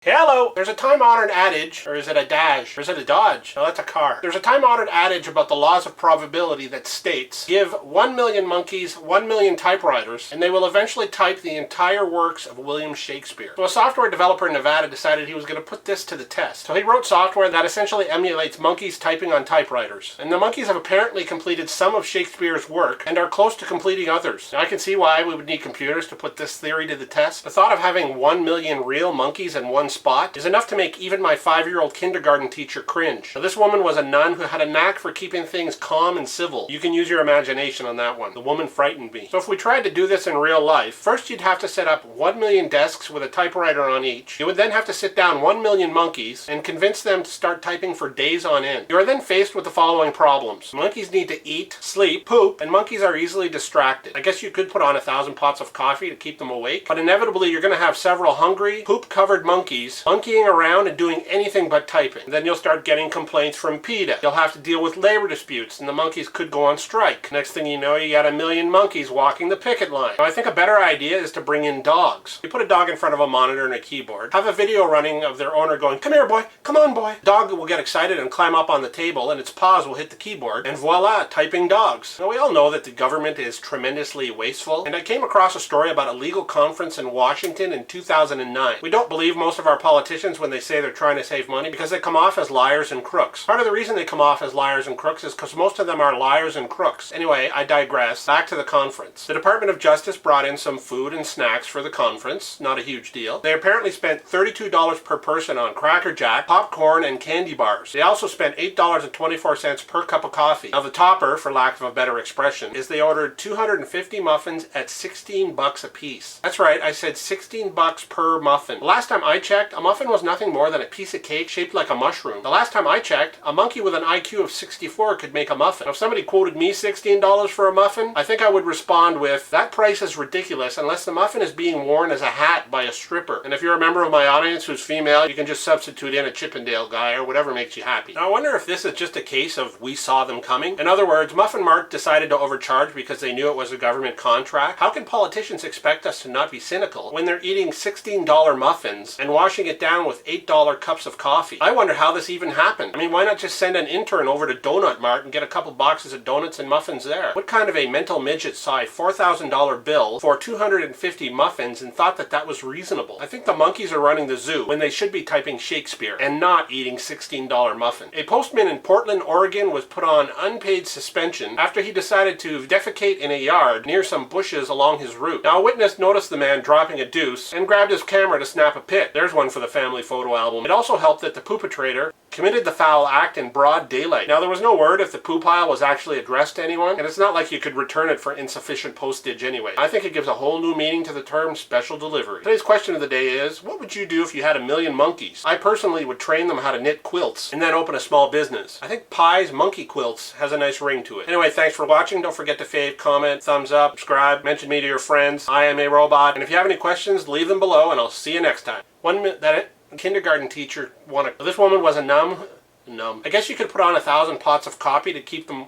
Hello! There's a time-honored adage, or is it a dash, or is it a dodge? No, that's a car. There's a time-honored adage about the laws of probability that states, give 1 million monkeys 1 million typewriters, and they will eventually type the entire works of William Shakespeare. So a software developer in Nevada decided he was going to put this to the test. So he wrote software that essentially emulates monkeys typing on typewriters. And the monkeys have apparently completed some of Shakespeare's work, and are close to completing others. Now I can see why we would need computers to put this theory to the test. The thought of having 1 million real monkeys in one spot is enough to make even my 5-year-old kindergarten teacher cringe. Now, this woman was a nun who had a knack for keeping things calm and civil. You can use your imagination on that one. The woman frightened me. So if we tried to do this in real life, first you'd have to set up 1 million desks with a typewriter on each. You would then have to sit down 1 million monkeys and convince them to start typing for days on end. You are then faced with the following problems. Monkeys need to eat, sleep, poop, and monkeys are easily distracted. I guess you could put on 1,000 pots of coffee to keep them awake, but inevitably you're going to have several hungry, poop-covered monkeys monkeying around and doing anything but typing. And then you'll start getting complaints from PETA. You'll have to deal with labor disputes, and the monkeys could go on strike. Next thing you know, you got 1 million monkeys walking the picket line. Now, I think a better idea is to bring in dogs. You put a dog in front of a monitor and a keyboard, have a video running of their owner going, "Come here, boy, come on, boy." The dog will get excited and climb up on the table, and its paws will hit the keyboard, and voila, typing dogs. Now, we all know that the government is tremendously wasteful, and I came across a story about a legal conference in Washington in 2009. We don't believe most of our politicians when they say they're trying to save money because they come off as liars and crooks. Part of the reason they come off as liars and crooks is because most of them are liars and crooks. Anyway, I digress. Back to the conference. The Department of Justice brought in some food and snacks for the conference. Not a huge deal. They apparently spent $32 per person on Cracker Jack, popcorn, and candy bars. They also spent $8.24 per cup of coffee. Now the topper, for lack of a better expression, is they ordered 250 muffins at 16 bucks a piece. That's right, I said 16 bucks per muffin. The last time I checked, a muffin was nothing more than a piece of cake shaped like a mushroom. The last time I checked, a monkey with an IQ of 64 could make a muffin. Now, if somebody quoted me $16 for a muffin, I think I would respond with, that price is ridiculous unless the muffin is being worn as a hat by a stripper. And if you're a member of my audience who's female, you can just substitute in a Chippendale guy or whatever makes you happy. Now I wonder if this is just a case of we saw them coming. In other words, Muffin Mart decided to overcharge because they knew it was a government contract. How can politicians expect us to not be cynical when they're eating $16 muffins and washing it down with $8 cups of coffee? I wonder how this even happened. I mean, why not just send an intern over to Donut Mart and get a couple boxes of donuts and muffins there? What kind of a mental midget saw a $4,000 bill for 250 muffins and thought that that was reasonable? I think the monkeys are running the zoo when they should be typing Shakespeare and not eating $16 muffins. A postman in Portland, Oregon was put on unpaid suspension after he decided to defecate in a yard near some bushes along his route. Now a witness noticed the man dropping a deuce and grabbed his camera to snap a pic. There's one for the family photo album. It also helped that the poopatrator committed the foul act in broad daylight. Now, there was no word if the poo pile was actually addressed to anyone, and it's not like you could return it for insufficient postage anyway. I think it gives a whole new meaning to the term special delivery. Today's question of the day is, what would you do if you had 1 million monkeys? I personally would train them how to knit quilts and then open a small business. I think Pie's Monkey Quilts has a nice ring to it. Anyway, thanks for watching. Don't forget to fave, comment, thumbs up, subscribe, mention me to your friends. I am a robot, and if you have any questions, leave them below, and I'll see you next time. 1 minute, that it? Kindergarten teacher wanted. This woman was a numb. I guess you could put on 1,000 pots of coffee to keep them